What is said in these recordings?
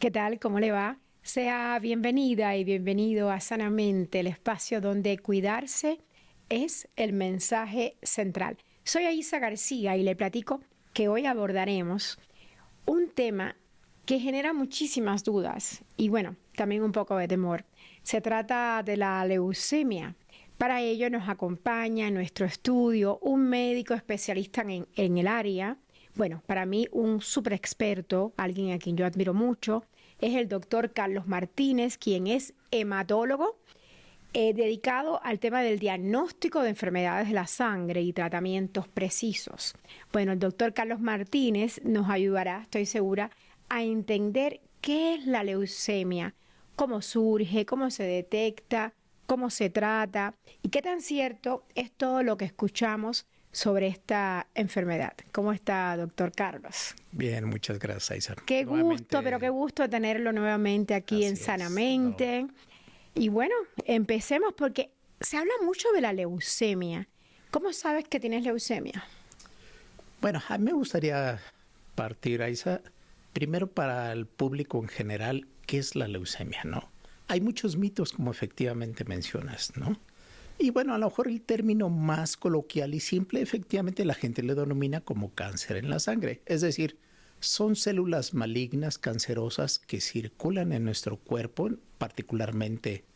¿Qué tal? ¿Cómo le va? Sea bienvenida y bienvenido a Sanamente, el espacio donde cuidarse es el mensaje central. Soy Aisa García y le platico que hoy abordaremos un tema que genera muchísimas dudas y bueno, también un poco de temor. Se trata de la leucemia. Para ello nos acompaña en nuestro estudio un médico especialista en el área. Bueno, para mí un súper experto, alguien a quien yo admiro mucho, es el doctor Carlos Martínez, quien es hematólogo dedicado al tema del diagnóstico de enfermedades de la sangre y tratamientos precisos. Bueno, el doctor Carlos Martínez nos ayudará, estoy segura, a entender qué es la leucemia, cómo surge, cómo se detecta, cómo se trata y qué tan cierto es todo lo que escuchamos sobre esta enfermedad. ¿Cómo está, doctor Carlos? Bien, muchas gracias, Aisa. Qué gusto, pero qué gusto tenerlo nuevamente aquí en Así es. Sanamente. Y bueno, empecemos porque se habla mucho de la leucemia. ¿Cómo sabes que tienes leucemia? Bueno, a mí me gustaría partir, Aisa, primero para el público en general, ¿qué es la leucemia, no? Hay muchos mitos, como efectivamente mencionas, ¿no? Y bueno, a lo mejor el término más coloquial y simple, efectivamente la gente le denomina como cáncer en la sangre. Es decir, son células malignas, cancerosas, que circulan en nuestro cuerpo, particularmente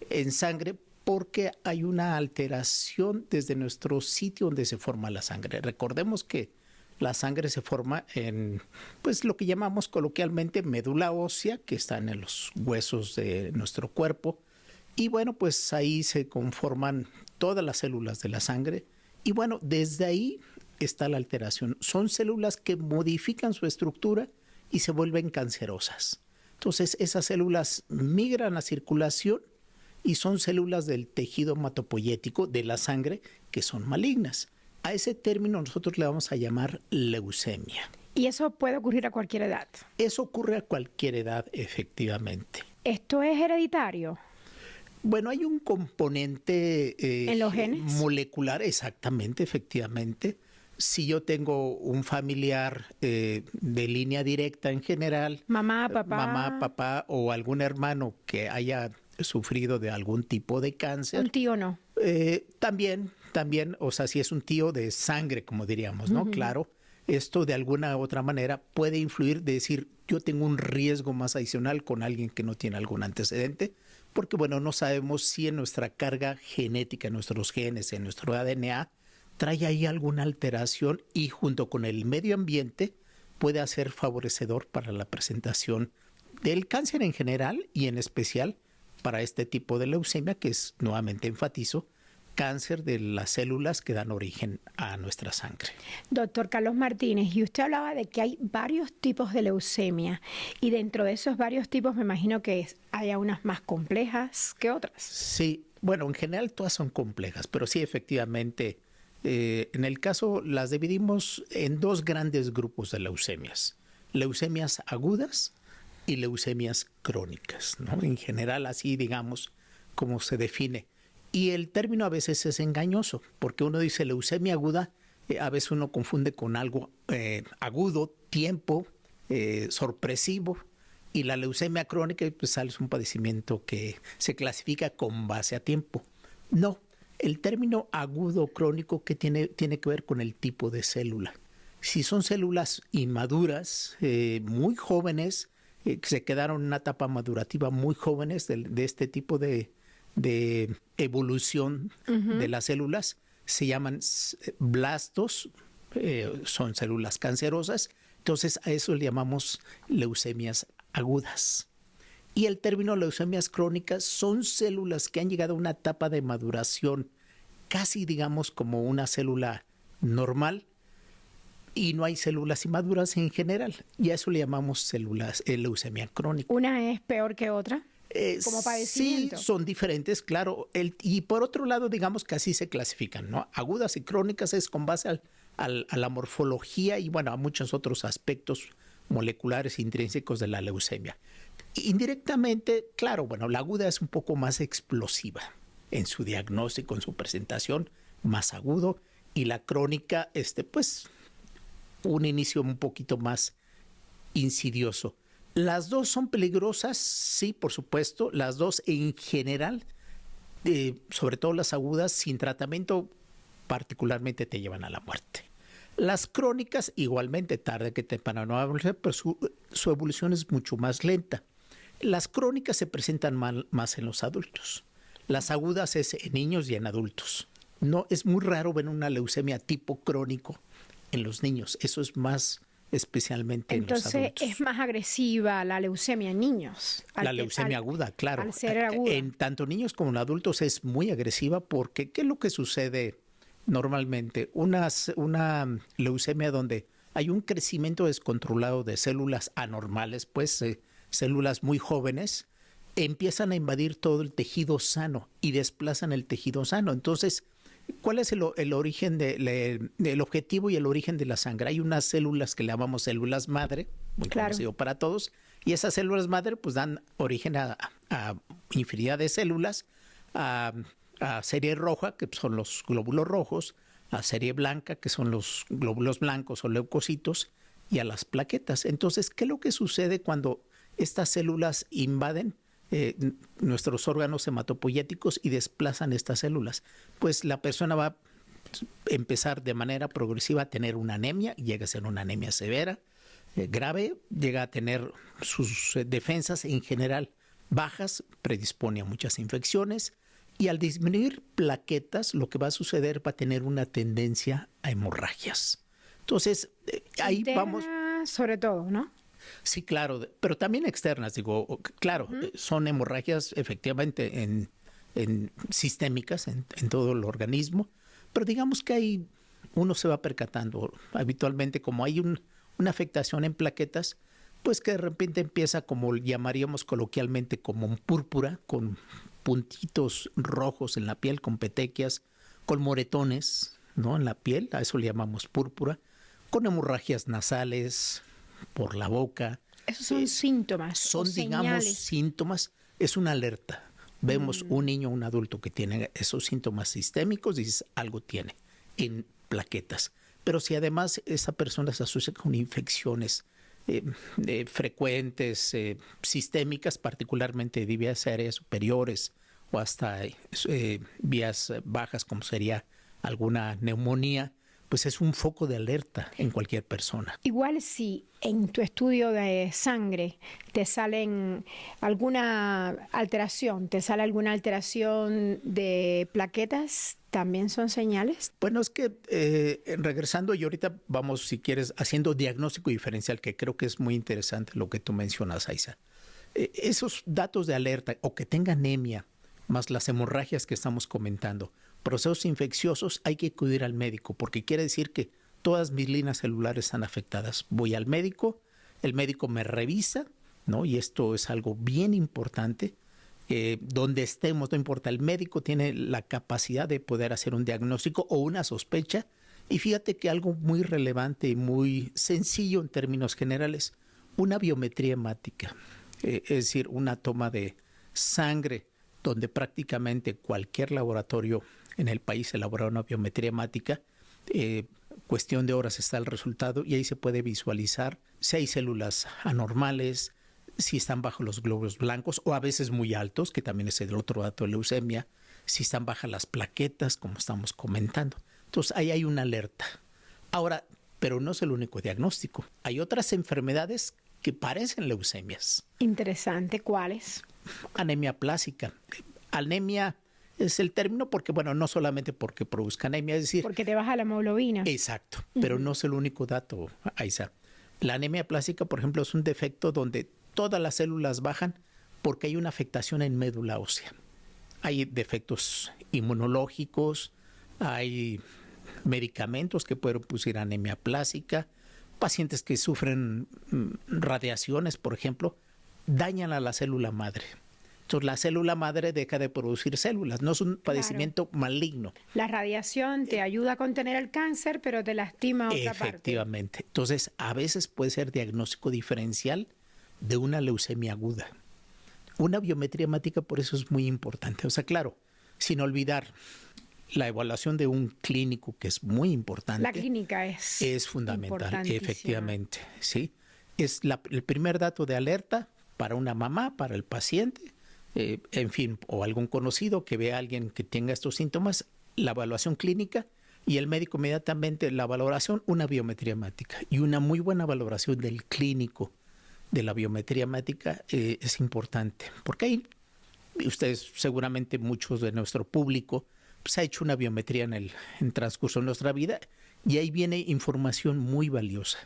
en sangre, porque hay una alteración desde nuestro sitio donde se forma la sangre. Recordemos que la sangre se forma en, pues, lo que llamamos coloquialmente médula ósea, que están en los huesos de nuestro cuerpo. Y bueno, pues ahí se conforman todas las células de la sangre. Y bueno, desde ahí está la alteración. Son células que modifican su estructura y se vuelven cancerosas. Entonces, esas células migran a circulación y son células del tejido hematopoyético de la sangre que son malignas. A ese término nosotros le vamos a llamar leucemia. Y eso puede ocurrir a cualquier edad. Eso ocurre a cualquier edad, efectivamente. ¿Esto es hereditario? Bueno, hay un componente ¿En los genes? molecular, exactamente, efectivamente. Si yo tengo un familiar de línea directa en general, Mamá, papá o algún hermano que haya sufrido de algún tipo de cáncer. Un tío no. También, o sea, si es un tío de sangre, como diríamos, ¿no? Claro, esto de alguna u otra manera puede influir, de decir, yo tengo un riesgo más adicional con alguien que no tiene algún antecedente, porque, bueno, no sabemos si en nuestra carga genética, en nuestros genes, en nuestro ADN, trae ahí alguna alteración y junto con el medio ambiente puede ser favorecedor para la presentación del cáncer en general y en especial para este tipo de leucemia, que es, nuevamente enfatizo, cáncer de las células que dan origen a nuestra sangre. Doctor Carlos Martínez, y usted hablaba de que hay varios tipos de leucemia y dentro de esos varios tipos me imagino que haya unas más complejas que otras. Sí, bueno, en general todas son complejas, pero sí, efectivamente, en el caso las dividimos en dos grandes grupos de leucemias. Leucemias agudas y leucemias crónicas, ¿no? En general, así digamos, como se define. Y el término a veces es engañoso, porque uno dice leucemia aguda, a veces uno confunde con algo agudo, tiempo, sorpresivo, y la leucemia crónica pues, es un padecimiento que se clasifica con base a tiempo. No, el término agudo crónico que tiene que ver con el tipo de célula. Si son células inmaduras, muy jóvenes, que se quedaron en una etapa madurativa muy jóvenes de este tipo de evolución de las células, se llaman blastos, son células cancerosas, entonces a eso le llamamos leucemias agudas. Y el término leucemias crónicas son células que han llegado a una etapa de maduración casi digamos como una célula normal y no hay células inmaduras en general, y a eso le llamamos células leucemia crónica. ¿Una es peor que otra? Como padecimiento. Sí, son diferentes, claro. Y por otro lado, digamos que así se clasifican, ¿no? Agudas y crónicas es con base a la morfología y, bueno, a muchos otros aspectos moleculares intrínsecos de la leucemia. Indirectamente, claro, bueno, la aguda es un poco más explosiva en su diagnóstico, en su presentación, más agudo, y la crónica, pues, un inicio un poquito más insidioso. Las dos son peligrosas, sí, por supuesto. Las dos en general, sobre todo las agudas, sin tratamiento particularmente te llevan a la muerte. Las crónicas igualmente tarde que temprano no evolucionan, pero su evolución es mucho más lenta. Las crónicas se presentan más en los adultos. Las agudas es en niños y en adultos. No, es muy raro ver una leucemia tipo crónico en los niños. Eso es más especialmente en los adultos. Entonces es más agresiva la leucemia en niños. La leucemia aguda, claro. Al ser aguda. En tanto niños como en adultos es muy agresiva porque ¿qué es lo que sucede normalmente? Una leucemia donde hay un crecimiento descontrolado de células anormales, pues células muy jóvenes, empiezan a invadir todo el tejido sano y desplazan el tejido sano. Entonces, ¿cuál es el origen, el objetivo y el origen de la sangre? Hay unas células que le llamamos células madre, muy conocido para todos, y esas células madre pues dan origen a infinidad de células, a serie roja, que son los glóbulos rojos, a serie blanca, que son los glóbulos blancos o leucocitos, y a las plaquetas. Entonces, ¿qué es lo que sucede cuando estas células invaden nuestros órganos hematopoyéticos y desplazan estas células? Pues la persona va a empezar de manera progresiva a tener una anemia, llega a ser una anemia severa, grave, llega a tener sus defensas en general bajas, predispone a muchas infecciones, y al disminuir plaquetas lo que va a suceder va a tener una tendencia a hemorragias. Entonces, ahí vamos. Sobre todo, ¿no? Sí, claro, pero también externas, digo, claro, son hemorragias efectivamente en sistémicas en todo el organismo, pero digamos que uno se va percatando habitualmente como hay una afectación en plaquetas, pues que de repente empieza como llamaríamos coloquialmente como un púrpura, con puntitos rojos en la piel, con petequias, con moretones, ¿no? En la piel, a eso le llamamos púrpura, con hemorragias nasales, por la boca. Esos son síntomas. Son, digamos, síntomas. Es una alerta. Vemos un niño o un adulto que tiene esos síntomas sistémicos, dices, algo tiene en plaquetas. Pero si además esa persona se asocia con infecciones frecuentes, sistémicas, particularmente de vías aéreas superiores o hasta vías bajas, como sería alguna neumonía, pues es un foco de alerta en cualquier persona. Igual si en tu estudio de sangre te salen alguna alteración, de plaquetas, ¿también son señales? Bueno, es que regresando y ahorita vamos, si quieres, haciendo diagnóstico diferencial, que creo que es muy interesante lo que tú mencionas, Aiza. Esos datos de alerta o que tenga anemia, más las hemorragias que estamos comentando, procesos infecciosos, hay que acudir al médico porque quiere decir que todas mis líneas celulares están afectadas. Voy al médico, el médico me revisa, ¿no? Y esto es algo bien importante. Donde estemos, no importa, el médico tiene la capacidad de poder hacer un diagnóstico o una sospecha. Y fíjate que algo muy relevante y muy sencillo en términos generales, una biometría hemática, es decir, una toma de sangre donde prácticamente cualquier laboratorio en el país elabora una biometría hemática, cuestión de horas está el resultado y ahí se puede visualizar si hay células anormales, si están bajo los glóbulos blancos o a veces muy altos, que también es el otro dato de leucemia, si están bajas las plaquetas, como estamos comentando. Entonces ahí hay una alerta. Ahora, pero no es el único diagnóstico. Hay otras enfermedades que parecen leucemias. Interesante, ¿cuáles? Anemia plásica. Anemia es el término porque, bueno, no solamente porque produzca anemia, es decir... Porque te baja la hemoglobina. Exacto, pero no es el único dato, Aiza. La anemia plástica, por ejemplo, es un defecto donde todas las células bajan porque hay una afectación en médula ósea. Hay defectos inmunológicos, hay medicamentos que pueden producir anemia plástica, pacientes que sufren radiaciones, por ejemplo, dañan a la célula madre. Entonces la célula madre deja de producir células, no es un padecimiento maligno. La radiación te ayuda a contener el cáncer, pero te lastima otra parte. Efectivamente. Entonces a veces puede ser diagnóstico diferencial de una leucemia aguda. Una biometría hemática por eso es muy importante. O sea, claro, sin olvidar la evaluación de un clínico que es muy importante. La clínica es fundamental, efectivamente, sí. es el primer dato de alerta para una mamá, para el paciente, en fin, o algún conocido que vea a alguien que tenga estos síntomas, la evaluación clínica y el médico inmediatamente la valoración, una biometría hemática y una muy buena valoración del clínico de la biometría hemática es importante, porque ahí ustedes seguramente muchos de nuestro público pues, ha hecho una biometría en transcurso de nuestra vida y ahí viene información muy valiosa.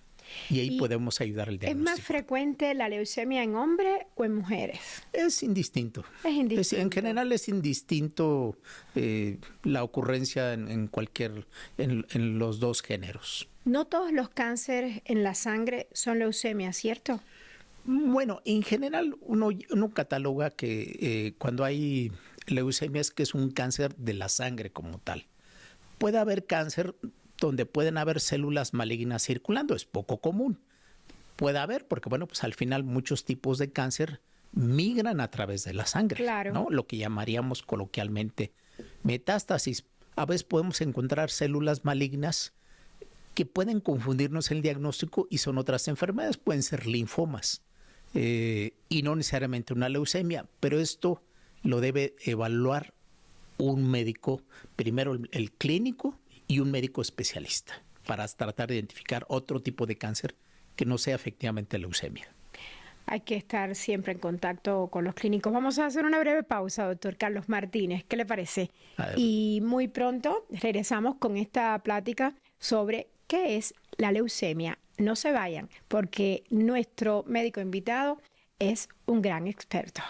Y ahí podemos ayudar al diagnóstico. ¿Es más frecuente la leucemia en hombres o en mujeres? Es indistinto. Es indistinto. En general es indistinto la ocurrencia en los dos géneros. No todos los cánceres en la sangre son leucemia, ¿cierto? Bueno, en general uno cataloga que cuando hay leucemia es que es un cáncer de la sangre como tal. Puede haber cáncer donde pueden haber células malignas circulando, es poco común. Puede haber, porque bueno, pues al final muchos tipos de cáncer migran a través de la sangre, claro, ¿no? Lo que llamaríamos coloquialmente metástasis. A veces podemos encontrar células malignas que pueden confundirnos el diagnóstico y son otras enfermedades, pueden ser linfomas y no necesariamente una leucemia, pero esto lo debe evaluar un médico, primero el clínico y un médico especialista para tratar de identificar otro tipo de cáncer que no sea efectivamente leucemia. Hay que estar siempre en contacto con los clínicos. Vamos a hacer una breve pausa, doctor Carlos Martínez. ¿Qué le parece? Y muy pronto regresamos con esta plática sobre qué es la leucemia. No se vayan, porque nuestro médico invitado es un gran experto.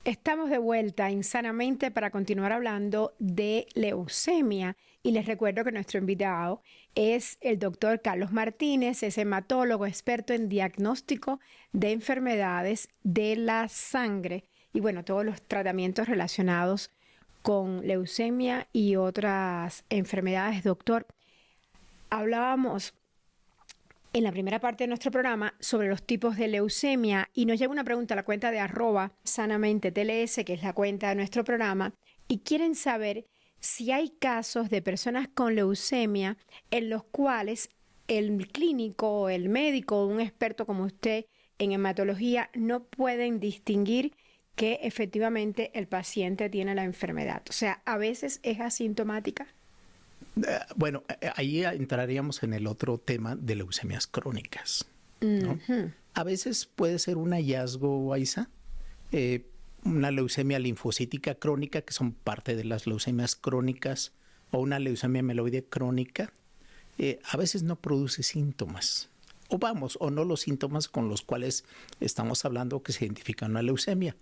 Estamos de vuelta en Sanamente para continuar hablando de leucemia y les recuerdo que nuestro invitado es el doctor Carlos Martínez, es hematólogo experto en diagnóstico de enfermedades de la sangre y bueno, todos los tratamientos relacionados con leucemia y otras enfermedades. Doctor, hablábamos en la primera parte de nuestro programa sobre los tipos de leucemia y nos llega una pregunta a la cuenta de @sanamentetls, que es la cuenta de nuestro programa, y quieren saber si hay casos de personas con leucemia en los cuales el clínico, el médico, un experto como usted en hematología no pueden distinguir que efectivamente el paciente tiene la enfermedad. O sea, a veces es asintomática. Bueno, ahí entraríamos en el otro tema de leucemias crónicas, ¿no? A veces puede ser un hallazgo, Aiza, una leucemia linfocítica crónica, que son parte de las leucemias crónicas, o una leucemia mieloide crónica, a veces no produce síntomas, o no los síntomas con los cuales estamos hablando que se identifica una leucemia.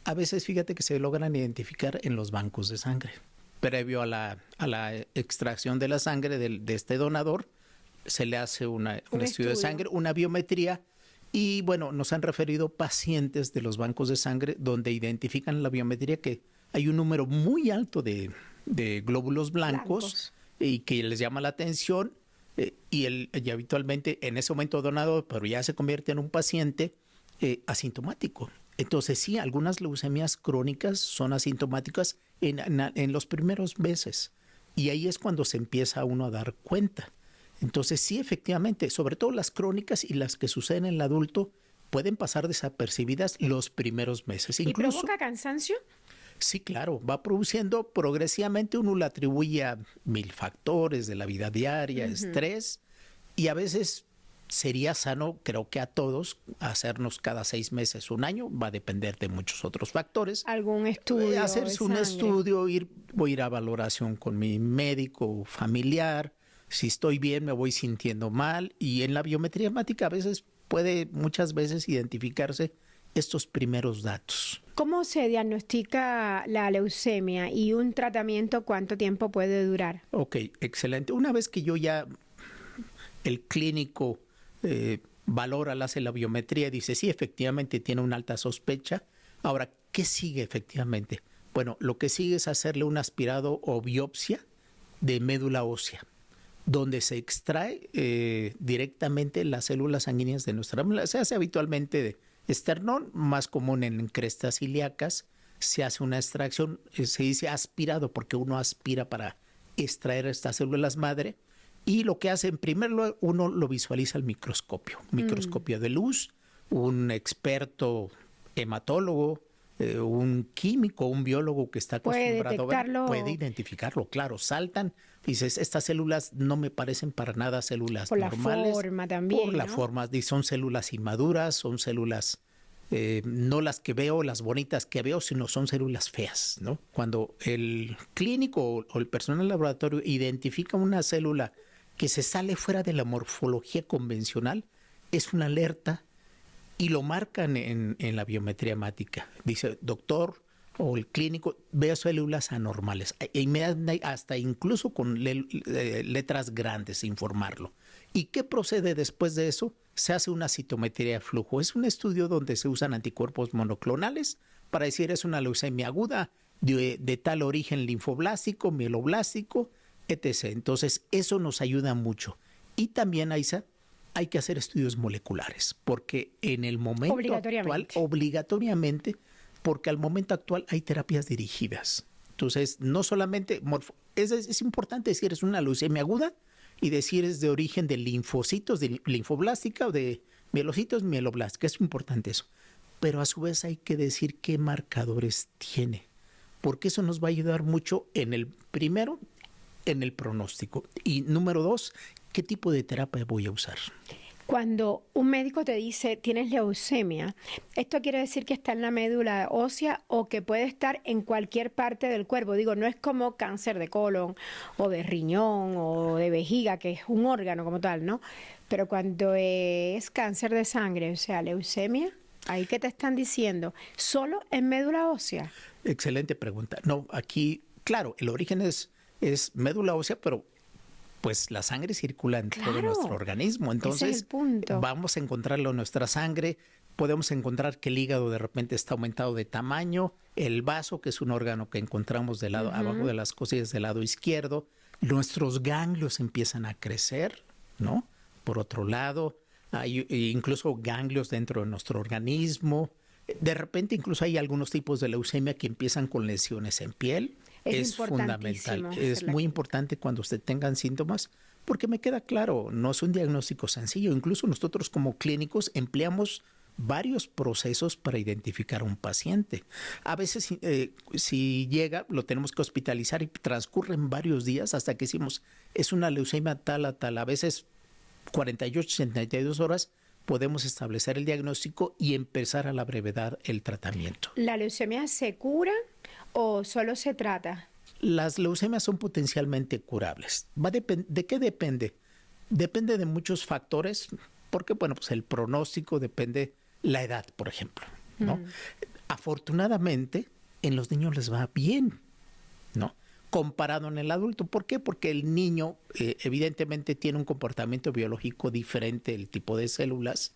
A veces, fíjate que se logran identificar en los bancos de sangre. Previo a la extracción de la sangre de este donador, se le hace un estudio de sangre, una biometría, y bueno, nos han referido pacientes de los bancos de sangre donde identifican la biometría que hay un número muy alto de glóbulos blancos y que les llama la atención y habitualmente en ese momento donador, pero ya se convierte en un paciente asintomático. Entonces sí, algunas leucemias crónicas son asintomáticas en los primeros meses y ahí es cuando se empieza uno a dar cuenta. Entonces sí, efectivamente, sobre todo las crónicas y las que suceden en el adulto pueden pasar desapercibidas los primeros meses. ¿Y provoca cansancio? Sí, claro, va produciendo progresivamente, uno le atribuye a 1000 factores de la vida diaria, estrés, y a veces sería sano, creo que a todos, hacernos cada 6 meses, un año, va a depender de muchos otros factores. ¿Algún estudio? Hacerse un estudio, voy a ir a valoración con mi médico familiar, si estoy bien me voy sintiendo mal, y en la biometría hemática a veces muchas veces identificarse estos primeros datos. ¿Cómo se diagnostica la leucemia y un tratamiento cuánto tiempo puede durar? Ok, excelente. Una vez que el clínico valora, hace la biometría y dice, sí, efectivamente tiene una alta sospecha. Ahora, ¿qué sigue efectivamente? Bueno, lo que sigue es hacerle un aspirado o biopsia de médula ósea, donde se extrae directamente las células sanguíneas de nuestra médula. Se hace habitualmente de esternón, más común en crestas ilíacas. Se hace una extracción, se dice aspirado, porque uno aspira para extraer estas células madre. Y lo que hace, en primer lugar, uno lo visualiza al microscopio de luz. Un experto hematólogo, un químico, un biólogo que está acostumbrado a ver, puede identificarlo, claro. Saltan, dices, estas células no me parecen para nada células normales. Por la forma también, Por la forma, son células inmaduras, son células, no las que veo, las bonitas que veo, sino son células feas, ¿no? Cuando el clínico o el personal del laboratorio identifica una célula que se sale fuera de la morfología convencional, es una alerta y lo marcan en la biometría hemática. Dice, doctor, o el clínico, veo células anormales. Hasta incluso con letras grandes informarlo. ¿Y qué procede después de eso? Se hace una citometría de flujo. Es un estudio donde se usan anticuerpos monoclonales para decir es una leucemia aguda de tal origen linfoblástico, mieloblástico, etc. Entonces, eso nos ayuda mucho. Y también, Aiza, hay que hacer estudios moleculares, porque en el momento actual, obligatoriamente, porque al momento actual hay terapias dirigidas. Entonces, no solamente, es importante decir es una leucemia aguda y decir es de origen de linfocitos, de linfoblástica o de mielocitos mieloblástica. Es importante eso. Pero a su vez hay que decir qué marcadores tiene, porque eso nos va a ayudar mucho en el primero, en el pronóstico. Y número 2, ¿qué tipo de terapia voy a usar? Cuando un médico te dice tienes leucemia, ¿esto quiere decir que está en la médula ósea o que puede estar en cualquier parte del cuerpo? Digo, no es como cáncer de colon o de riñón o de vejiga, que es un órgano como tal, ¿no? Pero cuando es cáncer de sangre, o sea, leucemia, ¿ahí qué te están diciendo? ¿Solo en médula ósea? Excelente pregunta. No, aquí, claro, el origen es médula ósea, pero pues la sangre circula en todo nuestro organismo. Entonces, ese es el punto. Vamos a encontrarlo en nuestra sangre. Podemos encontrar que el hígado de repente está aumentado de tamaño. El vaso, que es un órgano que encontramos del lado, abajo de las costillas del lado izquierdo. Nuestros ganglios empiezan a crecer, ¿no? Por otro lado, hay incluso ganglios dentro de nuestro organismo. De repente, incluso hay algunos tipos de leucemia que empiezan con lesiones en piel. Es fundamental, es muy importante cuando usted tenga síntomas, porque me queda claro, no es un diagnóstico sencillo. Incluso nosotros como clínicos empleamos varios procesos para identificar a un paciente. A veces si llega, lo tenemos que hospitalizar y transcurren varios días hasta que decimos, es una leucemia tal a tal. A veces 48, 72 horas podemos establecer el diagnóstico y empezar a la brevedad el tratamiento. ¿La leucemia se cura o solo se trata? Las leucemias son potencialmente curables. ¿De qué depende? Depende de muchos factores, porque bueno, pues el pronóstico depende, la edad, por ejemplo, ¿no? Afortunadamente, en los niños les va bien, ¿no? Comparado en el adulto. ¿Por qué? Porque el niño evidentemente tiene un comportamiento biológico diferente, el tipo de células,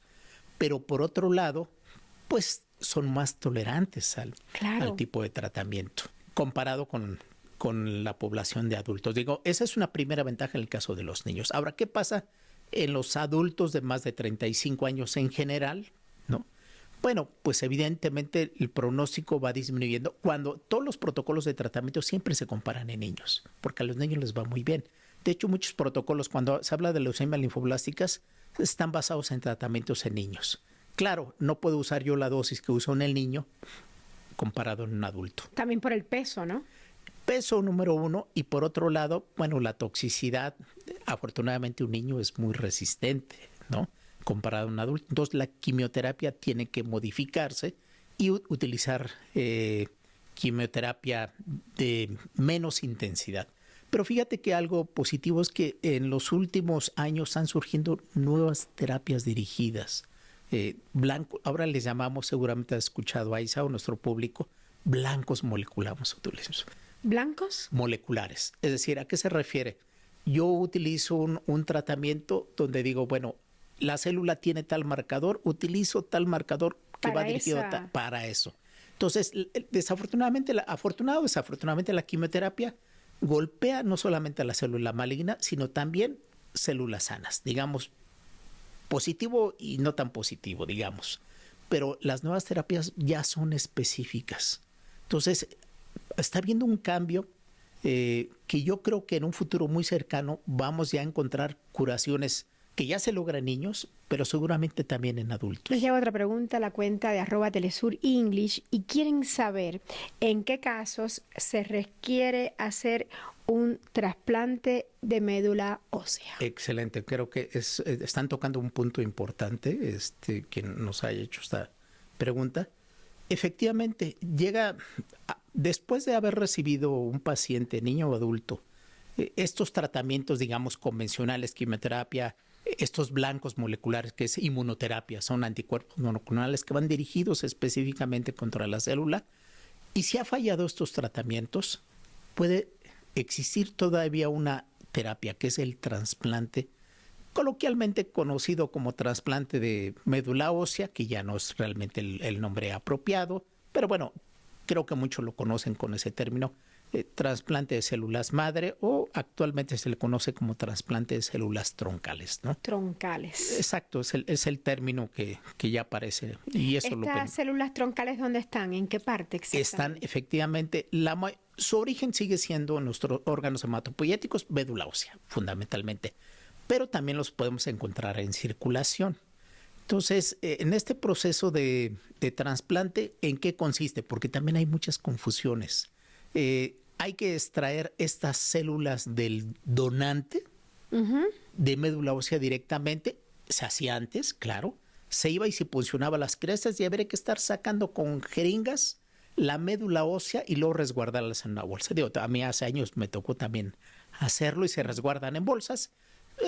pero por otro lado, pues son más tolerantes al tipo de tratamiento, comparado con la población de adultos. Digo, esa es una primera ventaja en el caso de los niños. Ahora, ¿qué pasa en los adultos de más de 35 años en general, ¿no? Bueno, pues evidentemente el pronóstico va disminuyendo cuando todos los protocolos de tratamiento siempre se comparan en niños, porque a los niños les va muy bien. De hecho, muchos protocolos, cuando se habla de leucemias linfoblásticas, están basados en tratamientos en niños. Claro, no puedo usar yo la dosis que uso en el niño comparado en un adulto. También por el peso, ¿no? Peso número 1, y por otro lado, bueno, la toxicidad. Afortunadamente un niño es muy resistente, ¿no? Comparado a un adulto. Entonces la quimioterapia tiene que modificarse y utilizar quimioterapia de menos intensidad. Pero fíjate que algo positivo es que en los últimos años están surgiendo nuevas terapias dirigidas. Ahora les llamamos, seguramente has escuchado a Isa o nuestro público, blancos moleculares. ¿Blancos? Moleculares. Es decir, ¿a qué se refiere? Yo utilizo un tratamiento donde digo, bueno, la célula tiene tal marcador, utilizo tal marcador que va dirigido para eso. Entonces, desafortunadamente, desafortunadamente la quimioterapia golpea no solamente a la célula maligna, sino también células sanas, digamos, positivo y no tan positivo, digamos. Pero las nuevas terapias ya son específicas. Entonces, está habiendo un cambio que yo creo que en un futuro muy cercano vamos ya a encontrar curaciones que ya se logran en niños, pero seguramente también en adultos. Les llega otra pregunta a la cuenta de @Telesur English y quieren saber en qué casos se requiere hacer un trasplante de médula ósea. Excelente, creo que están tocando un punto importante, quien nos haya hecho esta pregunta. Efectivamente, después de haber recibido un paciente, niño o adulto, estos tratamientos, digamos, convencionales, quimioterapia, estos blancos moleculares, que es inmunoterapia, son anticuerpos monoclonales que van dirigidos específicamente contra la célula. Y si ha fallado estos tratamientos, puede existir todavía una terapia, que es el trasplante, coloquialmente conocido como trasplante de médula ósea, que ya no es realmente el nombre apropiado, pero bueno, creo que muchos lo conocen con ese término, trasplante de células madre, o actualmente se le conoce como trasplante de células troncales, ¿no? Troncales. Exacto, es el término que ya aparece. Y eso ¿Estas células troncales dónde están? ¿En qué parte exactamente? Están efectivamente, su origen sigue siendo en nuestros órganos hematopoyéticos, médula ósea, fundamentalmente, pero también los podemos encontrar en circulación. Entonces, en este proceso de trasplante, ¿en qué consiste? Porque también hay muchas confusiones. Hay que extraer estas células del donante de médula ósea directamente. Se hacía antes, claro. Se iba y se puncionaba las crestas y habría que estar sacando con jeringas la médula ósea y luego resguardarlas en una bolsa. A mí hace años me tocó también hacerlo y se resguardan en bolsas.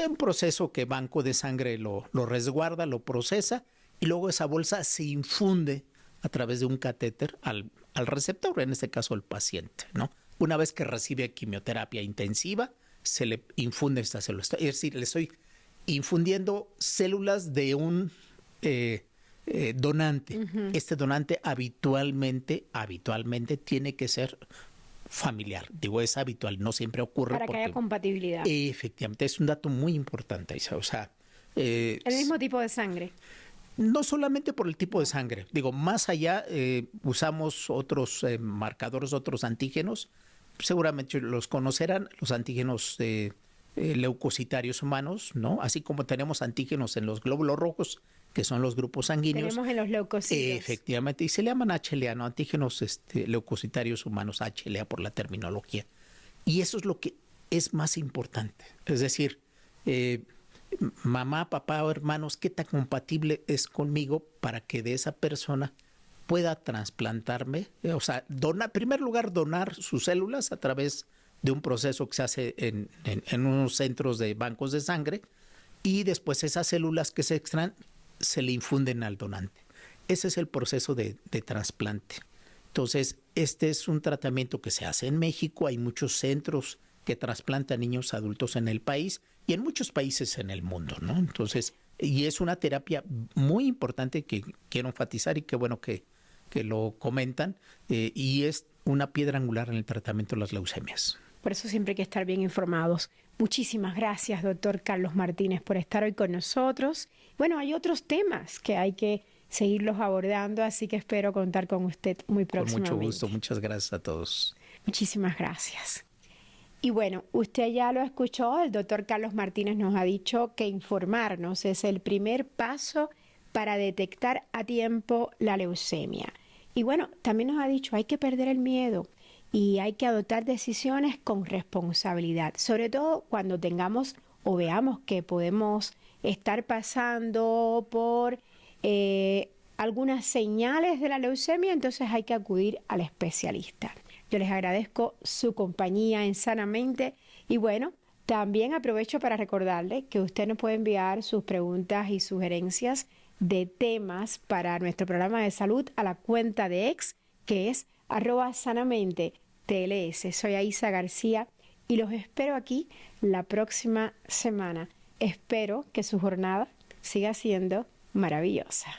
Un proceso que Banco de Sangre lo resguarda, lo procesa y luego esa bolsa se infunde a través de un catéter al receptor, en este caso el paciente, ¿no? Una vez que recibe quimioterapia intensiva, se le infunde esta célula. Es decir, le estoy infundiendo células de un donante. Este donante habitualmente tiene que ser familiar. Digo, es habitual, no siempre ocurre. Para que haya compatibilidad. Efectivamente, es un dato muy importante, Isa. O sea, el mismo tipo de sangre. No solamente por el tipo de sangre. Digo, más allá usamos otros marcadores, otros antígenos. Seguramente los conocerán, los antígenos leucocitarios humanos, ¿no? Así como tenemos antígenos en los glóbulos rojos, que son los grupos sanguíneos. Tenemos en los leucocitos. Efectivamente, y se le llaman HLA, ¿no? Antígenos leucocitarios humanos, HLA por la terminología. Y eso es lo que es más importante. Es decir, mamá, papá o hermanos, ¿qué tan compatible es conmigo para que de esa persona pueda trasplantarme? O sea, en primer lugar, donar sus células a través de un proceso que se hace en unos centros de bancos de sangre, y después esas células que se extraen se le infunden al donante. Ese es el proceso de trasplante. Entonces, este es un tratamiento que se hace en México. Hay muchos centros que trasplantan niños adultos en el país y en muchos países en el mundo, ¿no? Entonces, y es una terapia muy importante que quiero enfatizar, y qué bueno que lo comentan, y es una piedra angular en el tratamiento de las leucemias. Por eso siempre hay que estar bien informados. Muchísimas gracias, doctor Carlos Martínez, por estar hoy con nosotros. Bueno, hay otros temas que hay que seguirlos abordando, así que espero contar con usted muy próximamente. Con mucho gusto, muchas gracias a todos. Muchísimas gracias. Y bueno, usted ya lo escuchó, el doctor Carlos Martínez nos ha dicho que informarnos es el primer paso para detectar a tiempo la leucemia. Y bueno, también nos ha dicho, hay que perder el miedo y hay que adoptar decisiones con responsabilidad, sobre todo cuando tengamos o veamos que podemos estar pasando por algunas señales de la leucemia, entonces hay que acudir al especialista. Yo les agradezco su compañía en Sanamente y bueno, también aprovecho para recordarle que usted nos puede enviar sus preguntas y sugerencias de temas para nuestro programa de salud a la cuenta de X, que es @sanamente_TLS. Soy Aisa García y los espero aquí la próxima semana. Espero que su jornada siga siendo maravillosa.